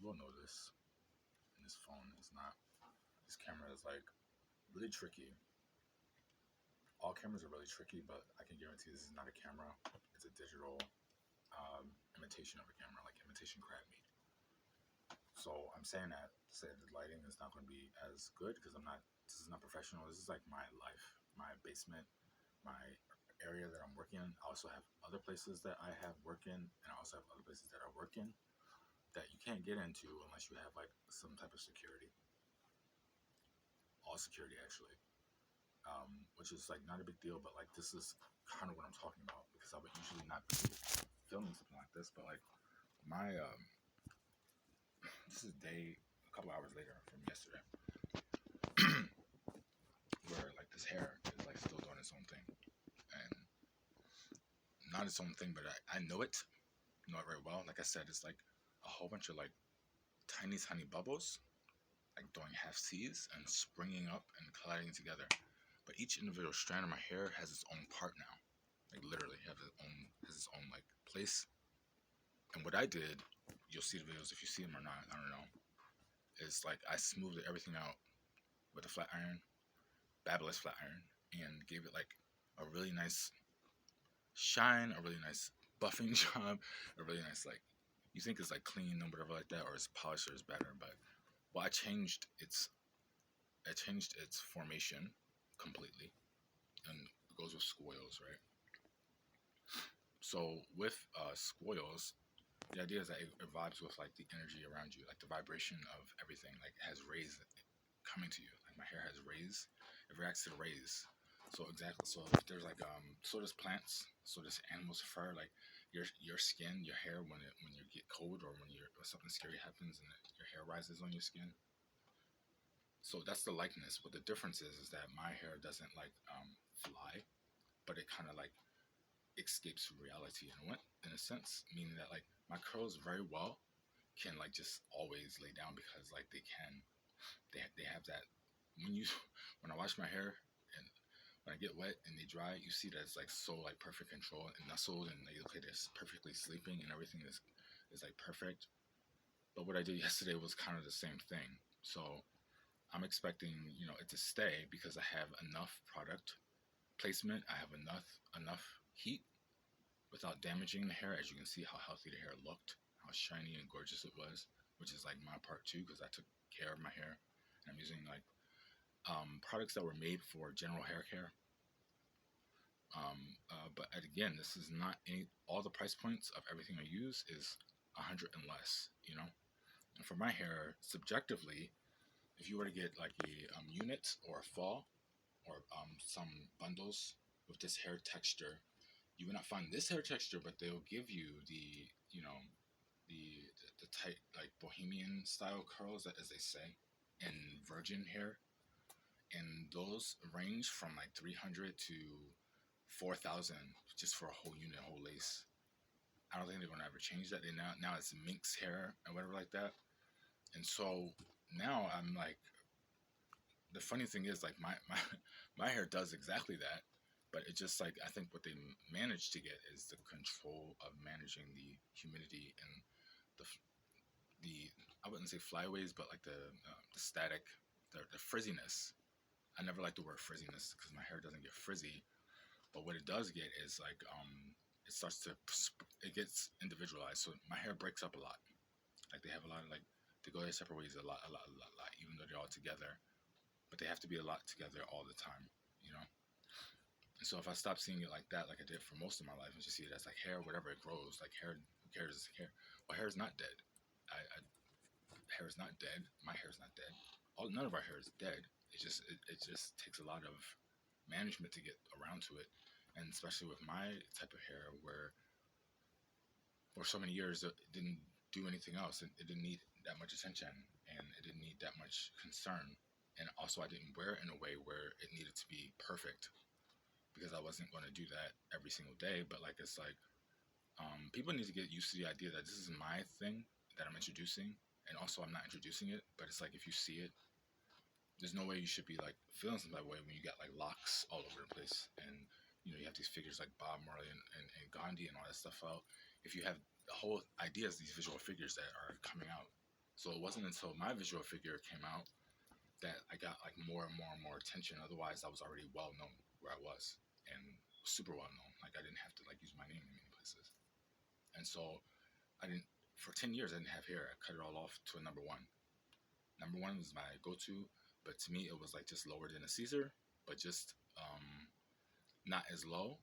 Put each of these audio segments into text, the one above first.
you will notice in this phone is not. This camera is like really tricky. All cameras are really tricky, but I can guarantee this is not a camera. It's a digital imitation of a camera, like imitation crab meat. So I'm saying that to say the lighting is not going to be as good because I'm not. This is not professional. This is like my life, my basement, my area that I'm working in. I also have other places that I have work in, and I also have other places that I work in that you can't get into unless you have like some type of security. All security actually, which is like not a big deal, but like this is kind of what I'm talking about because I would usually not be filming something like this, but like my this is a couple hours later from yesterday, where like this hair is like still doing its own thing, and not its own thing, but I know it very well. Like I said, it's like a whole bunch of like tiny bubbles, like doing half C's and springing up and colliding together. But each individual strand of my hair has its own part now. Like literally has its own like place. And what I did, you'll see the videos if you see them or not, I don't know. Is like I smoothed everything out with a flat iron, Babyliss flat iron, and gave it like a really nice shine, a really nice buffing job, a really nice like you think it's like clean and whatever like that, or it's polished or it's better, but well, I changed its formation completely, and it goes with squoils, right? So with squoils, the idea is that it vibes with like the energy around you, like the vibration of everything. Like it has rays coming to you. Like my hair has rays, it reacts to the rays. So exactly. So if there's like so does plants, so does animals' fur. Like your skin, your hair when you get cold or when something scary happens and your hair rises on your skin. So that's the likeness. But the difference is that my hair doesn't like fly, but it kind of like escapes reality in a sense, meaning that like my curls very well can like just always lay down because like they have that when you when I wash my hair and when I get wet and they dry, you see that it's like so like perfect control and nestled and they look like they're perfectly sleeping and everything is like perfect. But what I did yesterday was kind of the same thing. So I'm expecting it to stay because I have enough product placement. I have enough heat without damaging the hair. As you can see how healthy the hair looked, how shiny and gorgeous it was, which is like my part too because I took care of my hair. And I'm using like products that were made for general hair care. But again, this is not all the price points of everything I use is 100 and less, And for my hair, subjectively, if you were to get like a unit or a fall or some bundles with this hair texture, you will not find this hair texture, but they'll give you the the tight like bohemian style curls, as they say, in virgin hair, and those range from like 300 to 4,000 just for a whole unit, a whole lace. I don't think they're gonna ever change that. They now it's minx hair and whatever like that, and so now I'm like, the funny thing is like my hair does exactly that, but it just like I think what they managed to get is the control of managing the humidity and the the I wouldn't say flyaways, but like the static, the frizziness. I never like the word frizziness because my hair doesn't get frizzy, but what it does get is like it starts to it gets individualized. So my hair breaks up a lot. Like they have a lot of like they go their separate ways a lot, even though they're all together. But they have to be a lot together all the time, you know. And so if I stop seeing it like that, like I did for most of my life, and just see it as like hair, whatever it grows, like hair, who cares? It's hair. Well, hair is not dead. Hair is not dead. My hair is not dead. None of our hair is dead. It just takes a lot of management to get around to it, and especially with my type of hair, where for so many years it didn't do anything else. It didn't need that much attention, and it didn't need that much concern. And also, I didn't wear it in a way where it needed to be perfect because I wasn't going to do that every single day. But like it's like people need to get used to the idea that this is my thing that I'm introducing, and also I'm not introducing it. But it's like if you see it, there's no way you should be like feeling some type of way when you got like locks all over the place, and you have these figures like Bob Marley and Gandhi and all that stuff out. If you have the whole ideas, these visual figures that are coming out, So it wasn't until my visual figure came out that I got like more and more and more attention. Otherwise, I was already well known where I was and super well known. Like I didn't have to like use my name in many places. And so I didn't for 10 years. I didn't have hair. I cut it all off to a number one. Number one was my go-to, but to me it was like just lower than a Caesar, but just not as low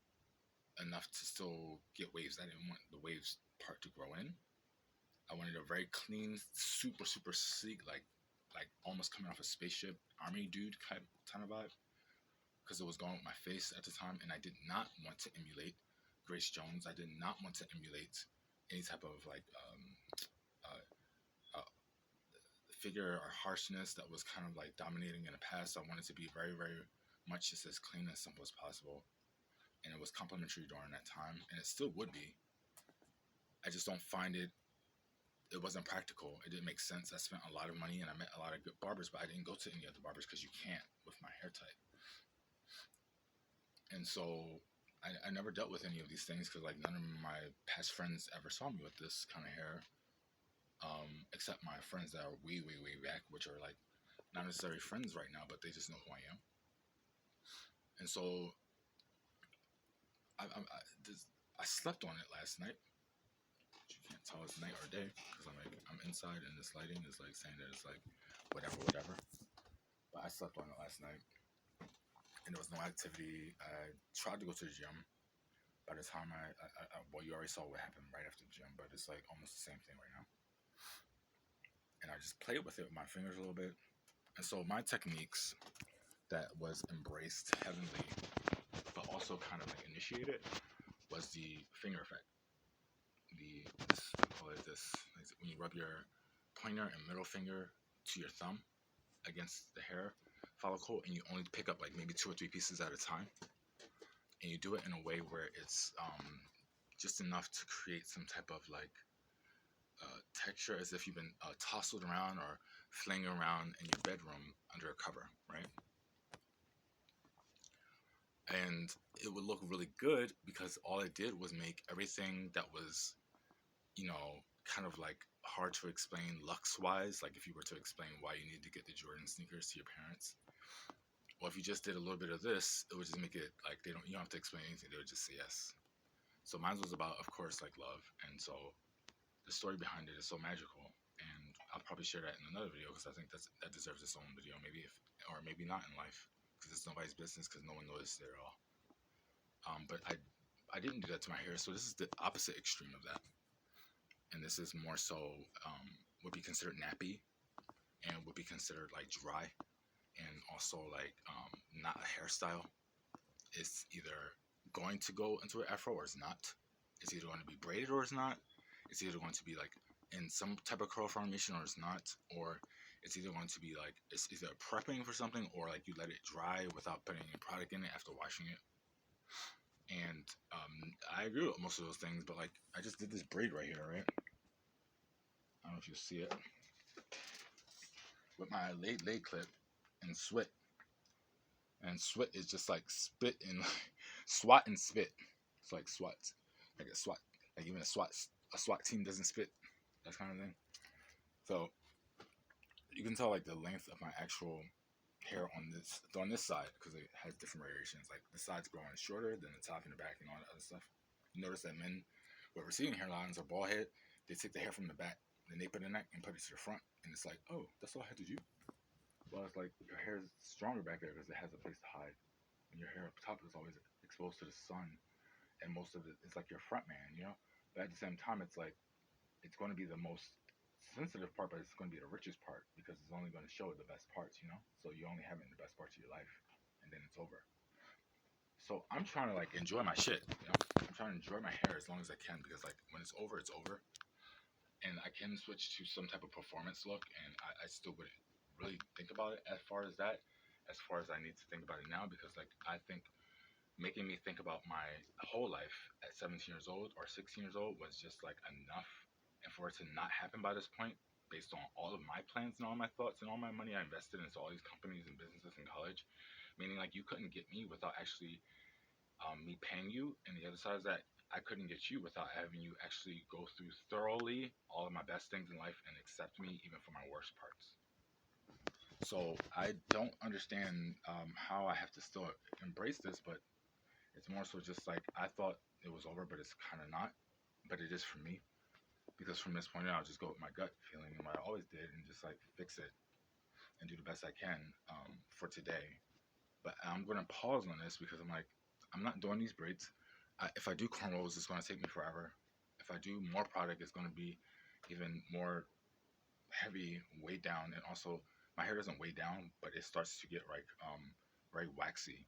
enough to still get waves. I didn't want the waves part to grow in. I wanted a very clean, super super sleek, like almost coming off a spaceship army dude kind of vibe, because it was going with my face at the time, and I did not want to emulate Grace Jones. I did not want to emulate any type of like uh, uh, figure or harshness that was kind of like dominating in the past. I wanted to be very, very much just as clean and simple as possible, and it was complimentary during that time, and it still would be. I just don't find it. It wasn't practical. It didn't make sense. I spent a lot of money and I met a lot of good barbers, but I didn't go to any other barbers because you can't with my hair type. And so I never dealt with any of these things because like none of my past friends ever saw me with this kind of hair, except my friends that are way way way back, which are like not necessarily friends right now, but they just know who I am. And so I slept on it last night. But you can't tell it's night or day because I'm inside and this lighting is like saying that it's like whatever whatever. But I slept on it last night and there was no activity. I tried to go to the gym. By the time well, you already saw what happened right after the gym, but it's like almost the same thing right now. And I just played with it with my fingers a little bit. And so my techniques that was embraced heavily, but also kind of like initiated, was the finger effect. Call it this, when you rub your pointer and middle finger to your thumb against the hair follicle, and you only pick up like maybe 2 or 3 pieces at a time, and you do it in a way where it's just enough to create some type of like texture, as if you've been tousled around or flinging around in your bedroom under a cover, right? And it would look really good because all it did was make everything that was, kind of like hard to explain lux wise, like if you were to explain why you need to get the Jordan sneakers to your parents. Well, if you just did a little bit of this, it would just make it like you don't have to explain anything, they would just say yes. So mine was about, of course, like love, and so the story behind it is so magical, and I'll probably share that in another video because I think that deserves its own video, maybe if or maybe not in life, because it's nobody's business because no one noticed it at all. But I didn't do that to my hair, so this is the opposite extreme of that, and this is more so would be considered nappy, and would be considered like dry, and also like not a hairstyle. It's either going to go into an afro or it's not. It's either going to be braided or it's not. It's either going to be like in some type of curl formation or it's not. Or it's either going to be like it's either prepping for something or like you let it dry without putting any product in it after washing it. And I agree with most of those things, but like I just did this braid right here, right? I don't know if you see it with my laid clip and sweat. And sweat is just like spit and swat and spit. It's like SWAT, like a SWAT, like even a SWAT team doesn't spit, that kind of thing. So you can tell like the length of my actual hair on this side because it has different variations. Like the side's growing shorter than the top and the back and all that other stuff. You notice that men with receding hairlines or bald head, they take the hair from the back, the nape of the neck, and put it to the front, and it's like, oh, that's all I had to do. Well, it's like your hair is stronger back there because it has a place to hide. And your hair up top is always exposed to the sun, and most of it is like your front man. But at the same time, it's like it's going to be the most sensitive part, but it's going to be the richest part because it's only going to show the best parts. So you only have it in the best parts of your life, and then it's over. So I'm trying to like enjoy my shit. I'm trying to enjoy my hair as long as I can because like when it's over, it's over, and I can switch to some type of performance look, and I still wouldn't really think about it as far as that, as far as I need to think about it now because like I think making me think about my whole life at 17 years old or 16 years old was just like enough. And for it to not happen by this point, based on all of my plans and all my thoughts and all my money I invested into all these companies and businesses in college, meaning like you couldn't get me without actually me paying you. And the other side is that I couldn't get you without having you actually go through thoroughly all of my best things in life and accept me even for my worst parts. So I don't understand how I have to still embrace this, but it's more so just like I thought it was over, but it's kind of not. But it is for me because from this point on, I'll just go with my gut feeling and what I always did and just like fix it and do the best I can for today. But I'm gonna pause on this because I'm like, I'm not doing these braids. If I do cornrows, it's gonna take me forever. If I do more product, it's gonna be even more heavy, weighed down, and also my hair doesn't weigh down, but it starts to get like very waxy.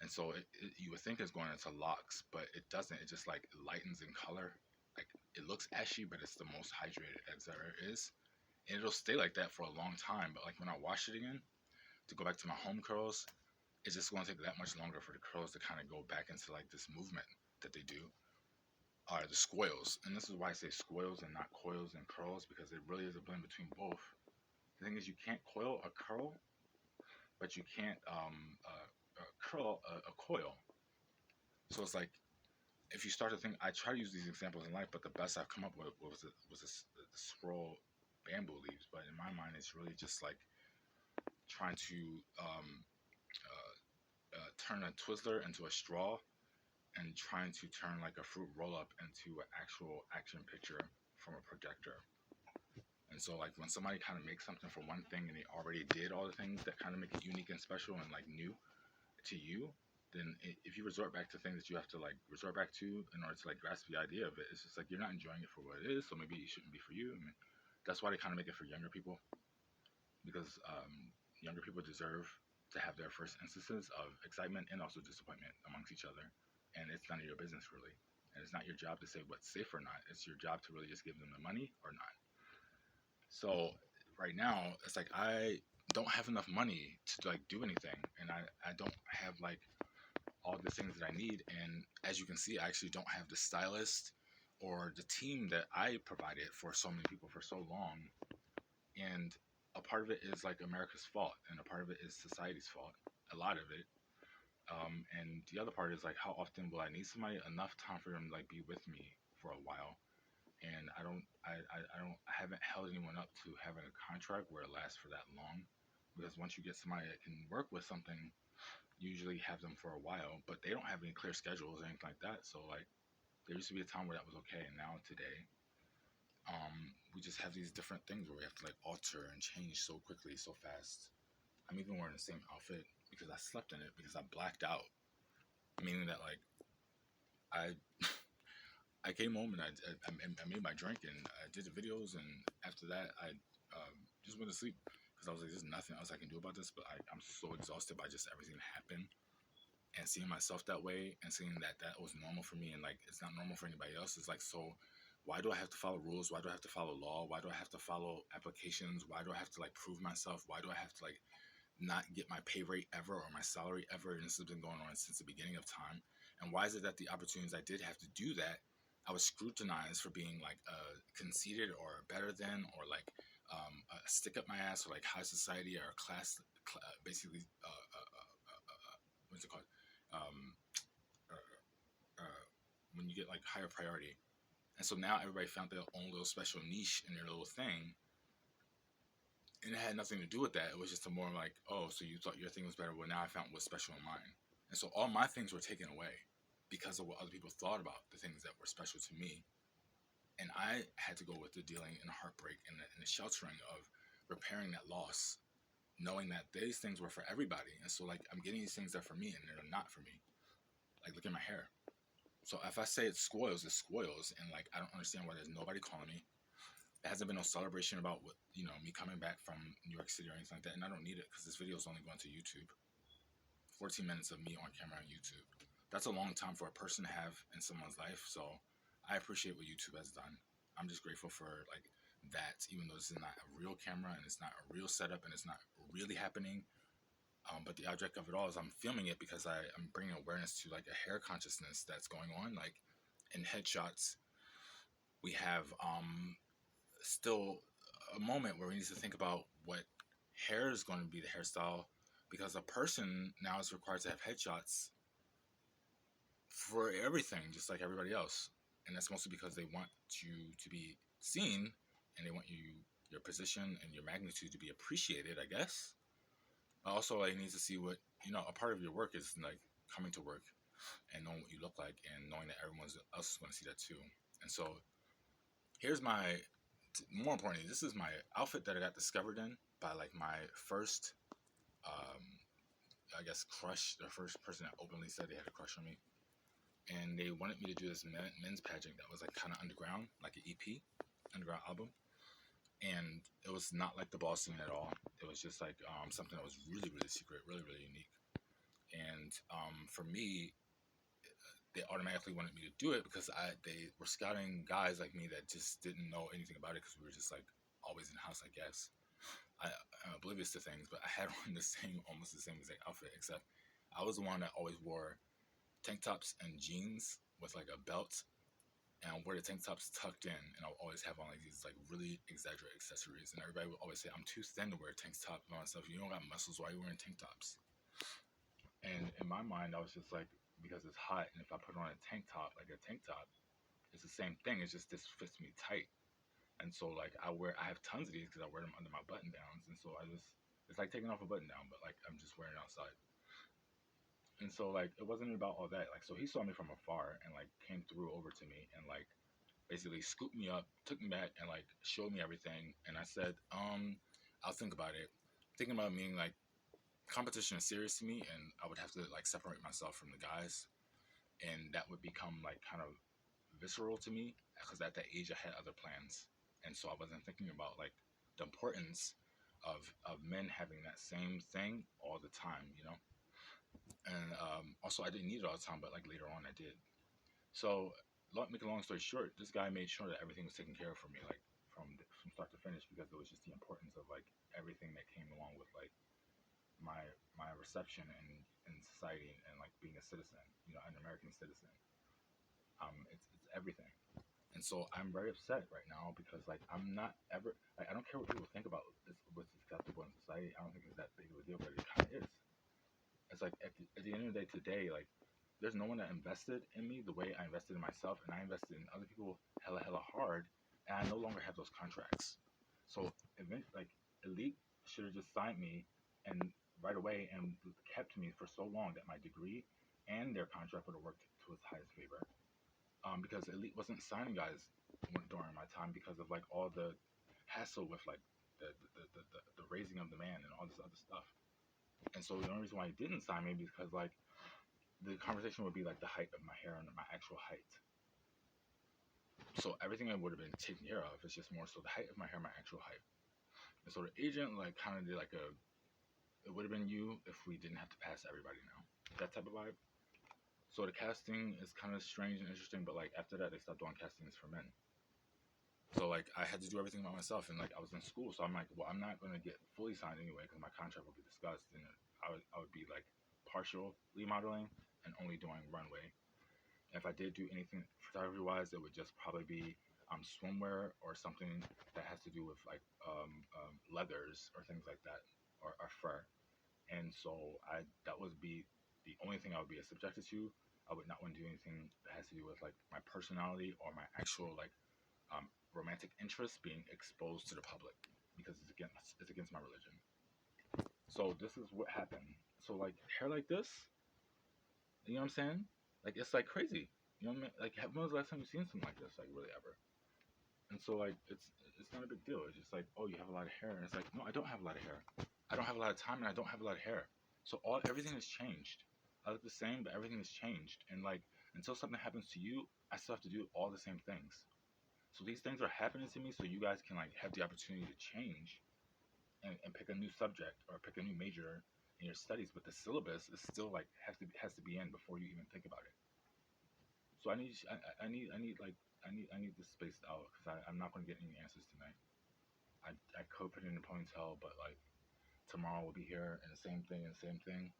And so you would think it's going into locks, but it doesn't. It just like lightens in color. Like it looks ashy, but it's the most hydrated as there is, and it'll stay like that for a long time. But like when I wash it again to go back to my home curls, it's just going to take that much longer for the curls to kind of go back into like this movement that they do. Are the squoils, and this is why I say squoils and not coils and curls because it really is a blend between both. The thing is, you can't coil a curl, but you can't curl a coil. So it's like if you start to think, I try to use these examples in life, but the best I've come up with was this the scroll bamboo leaves. But in my mind, it's really just like trying to turn a Twizzler into a straw and trying to turn like a fruit roll up into an actual action picture from a projector. And so like when somebody kind of makes something for one thing and they already did all the things that kind of make it unique and special and like new to you, then if you resort back to things that you have to like resort back to in order to like grasp the idea of it, it's just like you're not enjoying it for what it is. So maybe it shouldn't be for you. I mean, that's why they kind of make it for younger people because younger people deserve to have their first instances of excitement and also disappointment amongst each other. And it's none of your business really. And it's not your job to say what's safe or not. It's your job to really just give them the money or not. So right now, it's like I don't have enough money to like do anything, and I don't have like all the things that I need. And as you can see, I actually don't have the stylist or the team that I provided for so many people for so long. And a part of it is like America's fault, and a part of it is society's fault. A lot of it. And the other part is like how often will I need somebody enough time for them to like be with me for a while. And I haven't held anyone up to having a contract where it lasts for that long, because once you get somebody that can work with something, you usually have them for a while, but they don't have any clear schedules or anything like that. So like there used to be a time where that was okay, and now today, we just have these different things where we have to like alter and change so quickly, so fast. I'm even wearing the same outfit because I slept in it because I blacked out, meaning that like I I came home and I made my drink and I did the videos, and after that I just went to sleep because I was like, there's nothing else I can do about this. But I'm so exhausted by just everything that happened and seeing myself that way and seeing that that was normal for me and like it's not normal for anybody else. It's like, so why do I have to follow rules? Why do I have to follow law? Why do I have to follow applications? Why do I have to like prove myself? Why do I have to like not get my pay rate ever or my salary ever? And this has been going on since the beginning of time. And why is it that the opportunities I did have to do that, I was scrutinized for being like conceited or better than, or like a stick up my ass, or like high society or class, basically, what's it called? Um, uh, when you get like higher priority. And so now everybody found their own little special niche in their little thing, and it had nothing to do with that. It was just a more like, oh, so you thought your thing was better. Well, now I found what's special in mine. And so all my things were taken away because of what other people thought about the things that were special to me. And I had to go with the dealing and the heartbreak and the sheltering of repairing that loss, knowing that these things were for everybody. And so, like, I'm getting these things that are for me and they're not for me. Like, look at my hair. So if I say it's squoils, it's squoils. And, like, I don't understand why there's nobody calling me. There hasn't been no celebration about what, me coming back from New York City or anything like that, and I don't need it because this video is only going to YouTube. 14 minutes of me on camera on YouTube. That's a long time for a person to have in someone's life. So I appreciate what YouTube has done. I'm just grateful for like that, even though this is not a real camera and it's not a real setup and it's not really happening. But the object of it all is I'm filming it because I'm bringing awareness to like a hair consciousness that's going on. Like in headshots, we have still a moment where we need to think about what hair is going to be the hairstyle, because a person now is required to have headshots for everything, just like everybody else. And that's mostly because they want you to be seen, and they want your position and your magnitude to be appreciated, I guess. Also, I need to see what, a part of your work is like coming to work and knowing what you look like and knowing that everyone else is going to see that too. And so here's my, more importantly, this is my outfit that I got discovered in by like my first, um, I guess, crush, the first person that openly said they had a crush on me. And they wanted me to do this men's pageant that was like kind of underground, like an EP, underground album. And it was not like the ball scene at all. It was just like something that was really, really secret, really, really unique. And for me, they automatically wanted me to do it because they were scouting guys like me that just didn't know anything about it because we were just like always in the house, I guess. I'm oblivious to things, but I had on almost the same exact outfit, except I was the one that always wore tank tops and jeans with like a belt, and I wore the tank tops tucked in, and I'll always have on like these like really exaggerated accessories, and everybody would always say I'm too thin to wear a tank top and all that stuff. You don't got muscles, why are you wearing tank tops? And in my mind, I was just like, because it's hot, and if I put on a tank top, like a tank top, it's the same thing. It's just this fits me tight, and so like I have tons of these because I wear them under my button downs, and so it's like taking off a button down, but like I'm just wearing it outside. And so like it wasn't about all that. Like so he saw me from afar and like came through over to me and like basically scooped me up, took me back, and like showed me everything. And I said, I'll think about it. Thinking about meaning like competition is serious to me, and I would have to like separate myself from the guys, and that would become like kind of visceral to me because at that age I had other plans, and so I wasn't thinking about like the importance of men having that same thing all the time. And also I didn't need it all the time, but like later on I did. So make a long story short, this guy made sure that everything was taken care of for me, like from start to finish, because it was just the importance of like everything that came along with like my my reception in society and like being a citizen, an American citizen. It's everything. And so I'm very upset right now because like I'm not ever like I don't care what people think about this, what's acceptable in society. I don't think it's that big of a deal, but it kind of is. It's like at the end of the day today, like there's no one that invested in me the way I invested in myself, and I invested in other people hella hard, and I no longer have those contracts. So like Elite should have just signed me and right away and kept me for so long that my degree and their contract would have worked to its highest favor. Because Elite wasn't signing guys during my time because of like all the hassle with like the raising of the man and all this other stuff. And so the only reason why he didn't sign me because like the conversation would be like the height of my hair and my actual height. So everything I would have been taken care of. It's just more so the height of my hair, my actual height. And so the agent like kind of did like it would have been you if we didn't have to pass everybody now. That type of vibe. So the casting is kind of strange and interesting, but like after that they stopped doing castings for men. So like I had to do everything by myself, and like I was in school, so I'm like, well, I'm not gonna get fully signed anyway because my contract will be discussed, and I would be like partially modeling and only doing runway. And if I did do anything photography wise, it would just probably be swimwear or something that has to do with like leathers or things like that, or fur. And so that would be the only thing I would be subjected to. I would not want to do anything that has to do with like my personality or my actual like romantic interest being exposed to the public because it's against my religion. So this is what happened. So like hair like this, you know what I'm saying? Like it's like crazy. You know what I mean? Like when was the last time you seen something like this? Like really ever? And so like it's not a big deal. It's just like, oh, you have a lot of hair, and it's like, no, I don't have a lot of hair. I don't have a lot of time, and I don't have a lot of hair. So everything has changed. I look the same, but everything has changed. And like until something happens to you, I still have to do all the same things. So these things are happening to me, so you guys can like have the opportunity to change and pick a new subject or pick a new major in your studies. But the syllabus is still like has to be in before you even think about it. So I need this spaced out because I'm not going to get any answers tonight. I could put it in a ponytail, but like tomorrow we'll be here and the same thing and the same thing.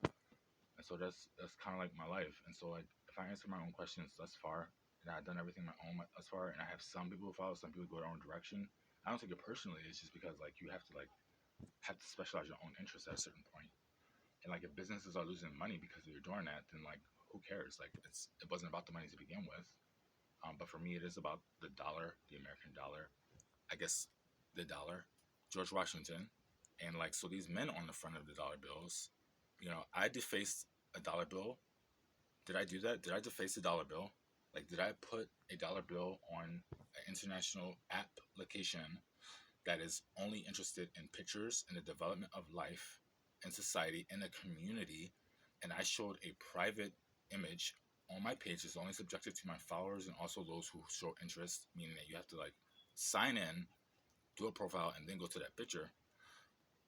And so that's kind of like my life. And so like if I answer my own questions thus far, and I've done everything my own thus far, and I have some people who follow, some people go their own direction. I don't take it personally. It's just because like you have to specialize your own interests at a certain point. And like if businesses are losing money because you're doing that, then like who cares? Like it wasn't about the money to begin with. But for me, it is about the dollar, the American dollar. I guess the dollar, George Washington, and like so these men on the front of the dollar bills. I defaced a dollar bill. Did I do that? Did I deface a dollar bill? Like, did I put a dollar bill on an international application that is only interested in pictures and the development of life and society in a community, and I showed a private image on my page is only subjected to my followers and also those who show interest, meaning that you have to like sign in, do a profile, and then go to that picture.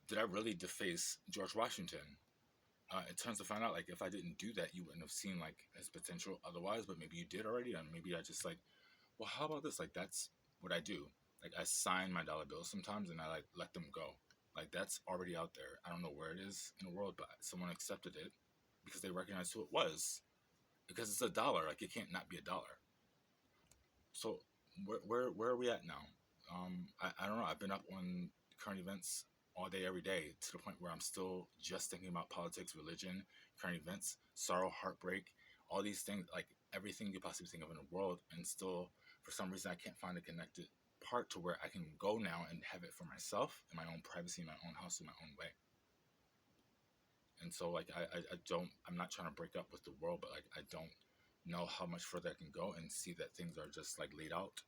Did I really deface George Washington? It turns to find out like if I didn't do that, you wouldn't have seen like his potential otherwise, but maybe you did already, and maybe I just like, well, how about this? Like that's what I do. Like I sign my dollar bills sometimes, and I like let them go. Like that's already out there. I don't know where it is in the world, but someone accepted it because they recognized who it was. Because it's a dollar, like it can't not be a dollar. So where are we at now? I don't know. I've been up on current events all day, every day, to the point where I'm still just thinking about politics, religion, current events, sorrow, heartbreak, all these things, like everything you possibly think of in the world, and still, for some reason, I can't find a connected part to where I can go now and have it for myself in my own privacy, in my own house, in my own way. And so, like, I don't, I'm not trying to break up with the world, but like, I don't know how much further I can go and see that things are just like laid out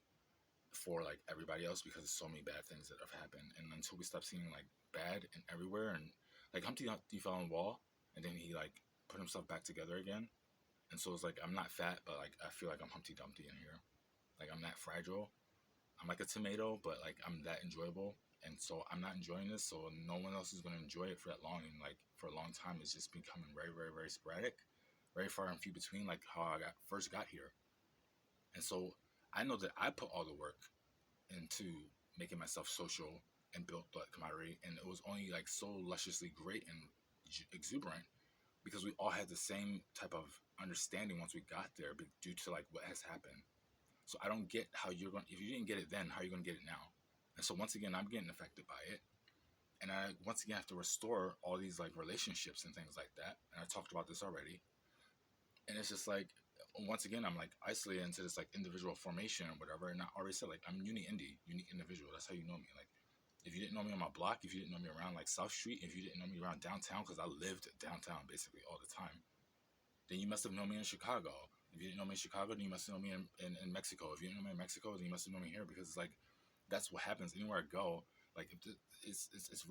for like everybody else because there's so many bad things that have happened. And until we stop seeing like bad and everywhere, and like Humpty Dumpty fell on the wall and then he like put himself back together again. And so it's like I'm not fat, but like I feel like I'm Humpty Dumpty in here. Like I'm that fragile. I'm like a tomato, but like I'm that enjoyable. And so I'm not enjoying this, so no one else is gonna enjoy it for that long. And like for a long time, it's just becoming very, very, very sporadic, very far and few between. Like how I first got here, and so I know that I put all the work into making myself social and built that camaraderie, and it was only like so lusciously great and exuberant because we all had the same type of understanding once we got there, but due to like what has happened. So I don't get how you're going. If you didn't get it then, how are you going to get it now? And so once again, I'm getting affected by it, and I once again have to restore all these like relationships and things like that. And I talked about this already, and it's just like once again I'm like isolated into this like individual formation or whatever. And I already said like I'm unique individual. That's how you know me. Like if you didn't know me on my block, if you didn't know me around like South Street, if you didn't know me around downtown, because I lived downtown basically all the time, then you must have known me in Chicago. If you didn't know me in Chicago, then you must have known me in Mexico. If you didn't know me in Mexico, then you must have known me here, because it's like that's what happens anywhere I go. Like it's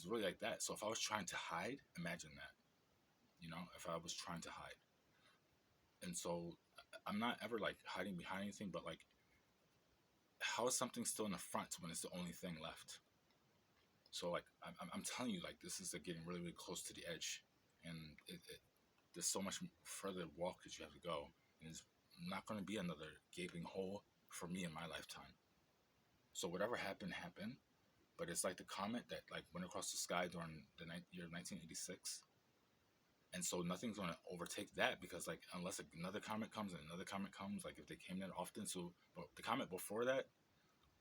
really like that. So if I was trying to hide, imagine that. If I was trying to hide, and so I'm not ever like hiding behind anything, but like how is something still in the front when it's the only thing left? So like I'm telling you, like this is like getting really, really close to the edge, and there's so much further walk that you have to go, and it's not going to be another gaping hole for me in my lifetime. So whatever happened happened, but it's like the comet that like went across the sky during the year 1986, and so nothing's going to overtake that, because like unless another comet comes and another comet comes, like if they came that often. So but the comet before that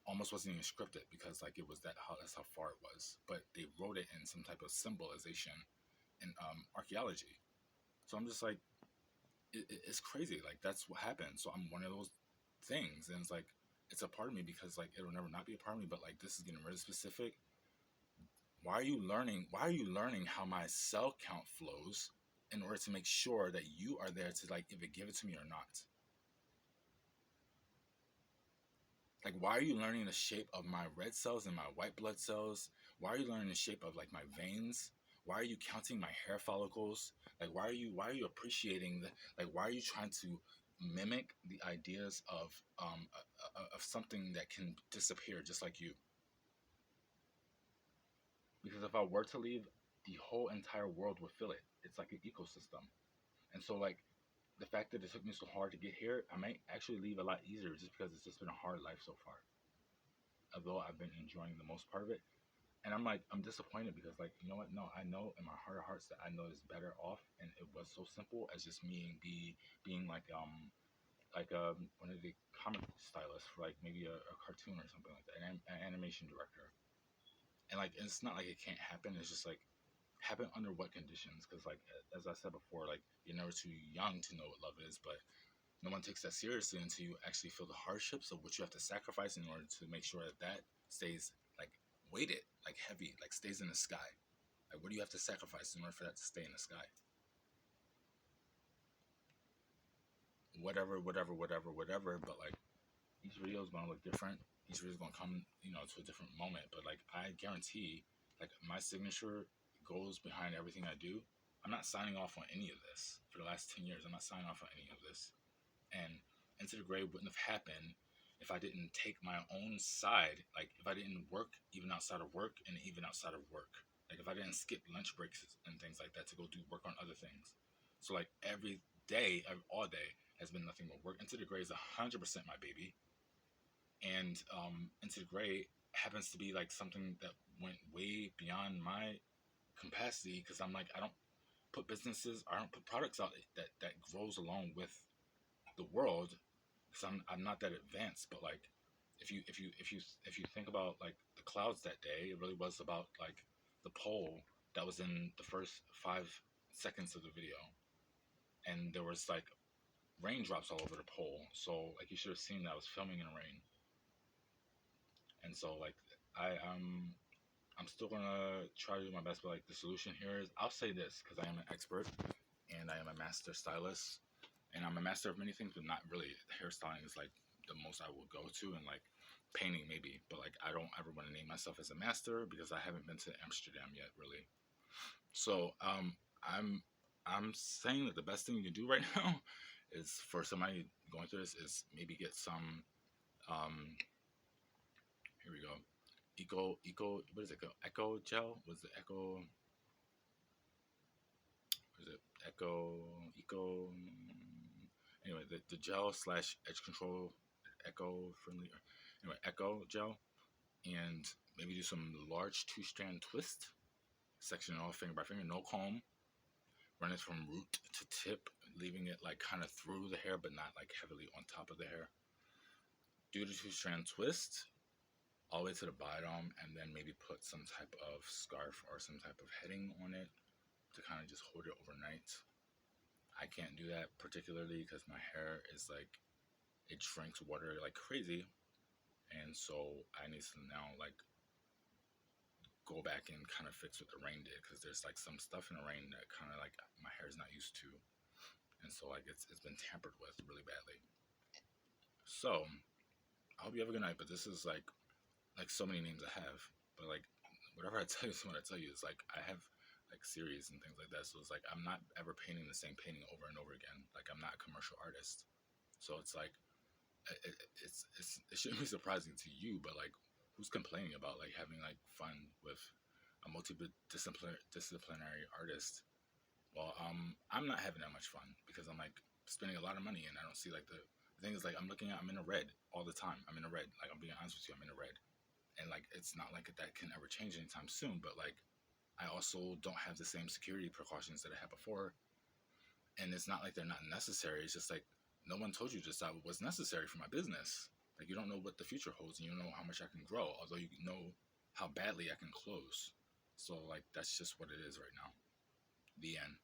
almost wasn't even scripted, because like it was that's how far it was, but they wrote it in some type of symbolization in archaeology. So I'm just like it's crazy, like that's what happened. So I'm one of those things, and it's like it's a part of me, because like it'll never not be a part of me, but like this is getting really specific. Why are you learning how my cell count flows in order to make sure that you are there to like either give it to me or not? Like, why are you learning the shape of my red cells and my white blood cells? Why are you learning the shape of like my veins? Why are you counting my hair follicles? Like, why are you appreciating the, like, why are you trying to mimic the ideas of something that can disappear just like you? Because if I were to leave, the whole entire world would feel it. It's like an ecosystem. And so like the fact that it took me so hard to get here, I might actually leave a lot easier, just because it's just been a hard life so far. Although I've been enjoying the most part of it. And I'm like, I'm disappointed, because like, you know what? No, I know in my heart of hearts that I know it's better off, and it was so simple as just me being like one of the comic stylists for like maybe a cartoon or something like that, an animation director. And like it's not like it can't happen. It's just like happen under what conditions? Because like as I said before, like you're never too young to know what love is, but no one takes that seriously until you actually feel the hardships of what you have to sacrifice in order to make sure that that stays like weighted, like heavy, like stays in the sky. Like what do you have to sacrifice in order for that to stay in the sky? Whatever. But like each video is gonna look different. Each video is gonna come, to a different moment. But like I guarantee, like my signature goes behind everything I do. I'm not signing off on any of this for the last 10 years. I'm not signing off on any of this. And Into the Grave wouldn't have happened if I didn't take my own side. Like if I didn't work even outside of work and even outside of work. Like if I didn't skip lunch breaks and things like that to go do work on other things. So like every day, all day has been nothing but work. Into the Grave is 100% my baby, and Into the Grave happens to be like something that went way beyond my capacity because I'm like I don't put products out that grows along with the world because I'm not that advanced. But like if you think about like the clouds that day, it really was about like the pole that was in the first 5 seconds of the video, and there was like raindrops all over the pole. So like you should have seen that I was filming in rain, and so like I'm still gonna try to do my best. But like the solution here is I'll say this because I am an expert and I am a master stylist and I'm a master of many things, but not really. Hairstyling is like the most I will go to, and like painting maybe, but like I don't ever want to name myself as a master because I haven't been to Amsterdam yet, really. So I'm saying that the best thing you can do right now is for somebody going through this is maybe get some um here we go eco what is it called, echo gel, was it echo, was it eco anyway, the gel slash edge control echo friendly, anyway, echo gel, and maybe do some large 2-strand twist, section it off finger by finger, no comb, run it from root to tip, leaving it like kind of through the hair but not like heavily on top of the hair. Do the 2-strand twist all the way to the bottom, and then maybe put some type of scarf or some type of heading on it to kind of just hold it overnight. I can't do that particularly because my hair is like, it drinks water like crazy, and so I need to now like go back and kind of fix what the rain did because there's like some stuff in the rain that kind of like my hair is not used to, and so like it's been tampered with really badly. So I hope you have a good night. But this is like so many names I have, but like whatever I tell you is what I tell you. Is like I have like series and things like that, so it's like I'm not ever painting the same painting over and over again. Like I'm not a commercial artist, so it's like it shouldn't be surprising to you, but like who's complaining about like having like fun with a multidisciplinary artist? Well, I'm not having that much fun because I'm like spending a lot of money and I don't see like the thing is like I'm in a red all the time. I'm in a red. Like I'm being honest with you, I'm in a red, and like it's not like that can ever change anytime soon. But like I also don't have the same security precautions that I had before, and it's not like they're not necessary. It's just like no one told you to decide what was necessary for my business. Like you don't know what the future holds, and you don't know how much I can grow, although you know how badly I can close. So like that's just what it is right now. The end.